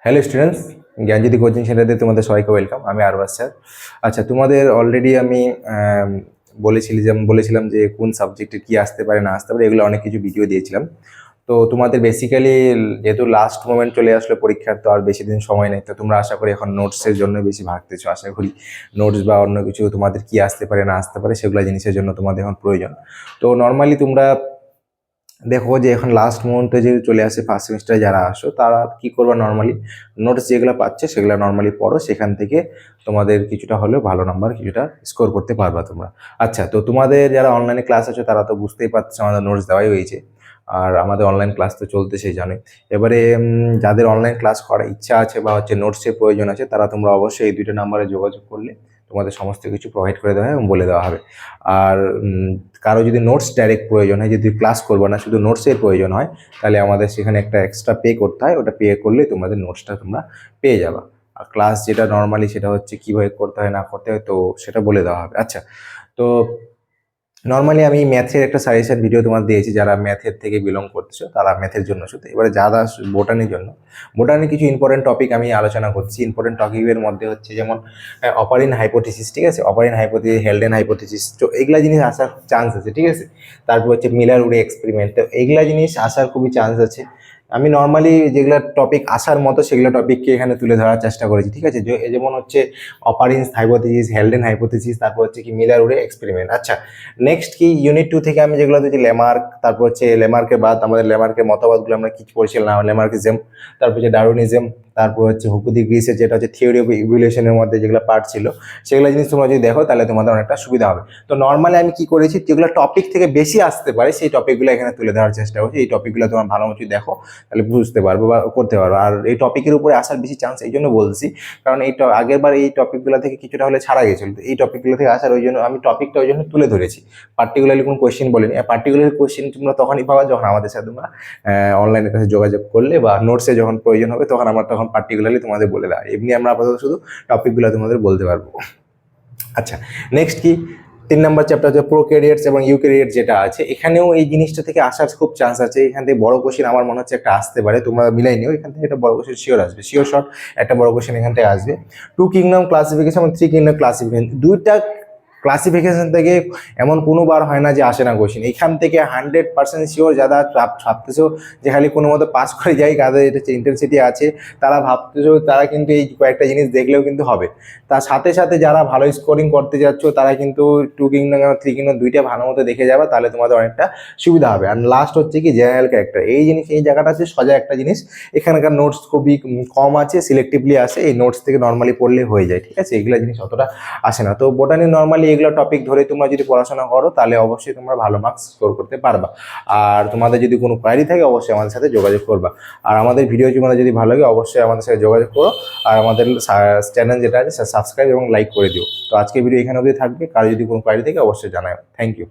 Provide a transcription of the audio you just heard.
Hello students, জ্ঞানজ্যোতি coaching সেন্টারে তোমাদের সবাইকে ওয়েলকাম। আমি আরবাজ স্যার। আচ্ছা, তোমাদের অলরেডি আমি বলেছিলাম যে কোন সাবজেক্টে কি আসতে পারে না আসতে পারে, এগুলো অনেক কিছু ভিডিও দিয়েছিলাম। তো তোমাদের বেসিক্যালি যেহেতু লাস্ট মোমেন্ট চলে আসলো পরীক্ষার, তো আর বেশি দিন সময় নেই, তো তোমরা আশা করি এখন নোটসের জন্য বেশি ভাগতেছো। আশা করি নোটস বা অন্য কিছু তোমাদের কি আসতে পারে না আসতে পারে সেগুলো জিনিসের জন্য তোমাদের এখন প্রয়োজন। তো নর্মালি তোমরা দেখো যে এখন লাস্ট মোমেন্টে যে চলে আসে ফার্স্ট সেমিস্টারে যারা আসো, তারা কি করবে, নর্মালি নোটস যেগুলো পাচ্ছে সেগুলো নর্মালি পড়ো, সেখান থেকে তোমাদের কিছুটা হলেও ভালো নাম্বার কিছুটা স্কোর করতে পারবা তোমরা। আচ্ছা, তো তোমাদের যারা অনলাইনে ক্লাস আছে তারা তো বুঝতেই পারছো আমাদের নোটস দেওয়াই হয়েছে, আর আমাদের অনলাইন ক্লাস তো চলতেছেই জানোই। এবারে যাদের অনলাইন ক্লাস করার ইচ্ছা আছে বা হচ্ছে নোটসের প্রয়োজন আছে, তারা তোমরা অবশ্যই এই দুইটা নাম্বারে যোগাযোগ করলে তোমাদের সমস্ত কিছু প্রোভাইড করে দেওয়া হয় এবং বলে দেওয়া হবে। আর কারো যদি নোটস ডাইরেক্ট প্রয়োজন হয়, যদি ক্লাস করবো না শুধু নোটসের প্রয়োজন হয়, তাহলে আমাদের সেখানে একটা এক্সট্রা পে করতে হয়। ওটা পে করলে তোমাদের নোটসটা তোমরা পেয়ে যাবা। আর ক্লাস যেটা নর্মালি সেটা হচ্ছে কীভাবে করতে হয় না করতে হয়, তো সেটা বলে দেওয়া হবে। আচ্ছা, তো নর্মালি আমি ম্যাথের একটা সাজেশন ভিডিও তোমার দিয়েছি, যারা ম্যাথের থেকে বিলং করতেছো তারা ম্যাথের জন্য শুধু। এবারে যারা বোটানির জন্য, বোটানির কিছু ইম্পর্টেন্ট টপিক আমি আলোচনা করছি। ইম্পর্টেন্ট টপিকের মধ্যে হচ্ছে যেমন অপারিন হাইপোথিসিস, ঠিক আছে, অপারিন হাইপোথিসিস, হেলডেন হাইপোথিসিস, তো এগুলা জিনিস আসার চান্স আছে, ঠিক আছে। তারপর হচ্ছে মিলার উডে এক্সপেরিমেন্ট, তো এগুলা জিনিস আসার খুবই চান্স আছে। আমি নর্মালি যেগুলো টপিক আসার মতো সেগুলো টপিককে এখানে তুলে ধরার চেষ্টা করেছি, ঠিক আছে। যেমন হচ্ছে অপারিন্স হাইপোথিসিস, হেলডেন হাইপোথিসিস, তারপর হচ্ছে কি মিলার উডে এক্সপেরিমেন্ট। আচ্ছা, নেক্সট কি ইউনিট 2 থেকে আমি যেগুলো দিয়েছি লেমার্ক, তারপর হচ্ছে লেমার্কের বাদ আমাদের লেমার্কের মতবাদগুলো আমরা কি পড়ছিলাম, লেমার্কিজম, তারপর হচ্ছে ডারউইনিজম, তারপর হচ্ছে হুকুদি গ্রিসের যেটা হচ্ছে থিওরি অফ ইভলিউশনের মধ্যে যেগুলো পার্ট ছিল, সেগুলো জিনিস তোমরা যদি দেখো তাহলে তোমাদের অনেকটা সুবিধা হবে। তো নর্মালি আমি কি করেছি, যেগুলো টপিক থেকে বেশি আসতে পারে সেই টপিকগুলো এখানে তুলে ধরার চেষ্টা করছি। এই টপিকগুলো তোমার ভালো মতো দেখো, তাহলে বুঝতে পারবো বা করতে পারবো। আর এই টপিকের উপরে আসার বেশি চান্স এই জন্য বলছি, কারণ আগের বার এই টপিকগুলো থেকে কিছুটা হলে ছাড়া গেছিল, তো এই টপিকগুলো থেকে আসার ওই জন্য আমি টপিকটা ওই জন্য তুলে ধরেছি। পার্টিকুলারলি কোনো কোয়েশ্চেন বলিনি। পার্টিকুলার কোয়েশ্চেন তোমরা তখনই পাওয়া যখন আমাদের সাথে তোমরা অনলাইনের কাছে যোগাযোগ করলে বা নোটসে যখন প্রয়োজন হবে, তখন আমরা তখন পার্টিকুলারলি তোমাদের বলে দেওয়া। এমনি আমরা আপাতত শুধু টপিকগুলো তোমাদের বলতে পারবো। আচ্ছা, নেক্সট কি 3 নম্বর চ্যাপ্টার হচ্ছে প্রোক্যারিওটস এবং ইউক্যারিওটস যেটা আছে, এখানেও এই জিনিসটা থেকে আসার খুব চান্স আছে। এখান থেকে বড় কোশ্চেন আমার মনে হচ্ছে একটা আসতে পারে, তোমরা মিলাই নিও, এখান থেকে একটা বড় কোশ্চেন শিওর আসবে, শিওর শর্ট একটা বড় কোশ্চেন এখান থেকে আসবে। 2 কিংডম ক্লাসিফিকেশন এবং 3 কিংডম ক্লাসিফিকেশন, দুইটা ক্লাসিফিকেশন থেকে এমন কোনোবার হয় না যে আসে না কোশ্চেন। এখান থেকে 100% শিওর যারা ভাবতেছো যে খালি কোনো মতো পাস করে যাই, যাদের এটা ইন্টেন্সিটি আছে, তারা ভাবতেছো তারা কিন্তু এই কয়েকটা জিনিস দেখলেও কিন্তু হবে। তার সাথে সাথে যারা ভালো স্কোরিং করতে যাচ্ছ তারা কিন্তু 2 কিংডম এবং 3 কিংডম দুইটা ভালো মতো দেখে যাবে, তাহলে তোমাদের অনেকটা সুবিধা হবে। আর লাস্ট হচ্ছে কি জেনারেল ক্যারেক্টার, এই জায়গাটা আছে সোজা একটা জিনিস। এখানকার নোটস খুবই কম আছে, সিলেক্টিভলি আসে, এই নোটস থেকে নর্মালি পড়লে হয়ে যায়, ঠিক আছে। এগুলো জিনিস অতটা আসে না। তো বোটানি নর্মালি এগুলো টপিক ধরে তোমরা যদি পড়াশোনা করো তাহলে অবশ্যই তোমরা ভালো মার্কস স্কোর করতে পারবা। আর তোমাদের যদি কোনো কোয়ারি থাকে অবশ্যই আমাদের সাথে যোগাযোগ করবা। আর আমাদের ভিডিও তোমাদের যদি ভালো লাগে অবশ্যই আমাদের সাথে যোগাযোগ করো। আর আমাদের চ্যানেল যেটা আছে সাবস্ক্রাইব এবং লাইক করে দিও। তো আজকে ভিডিও এখানে অবধি থাকবে, কারো যদি কোনো কোয়ারি থাকে অবশ্যই জানাও। Thank you.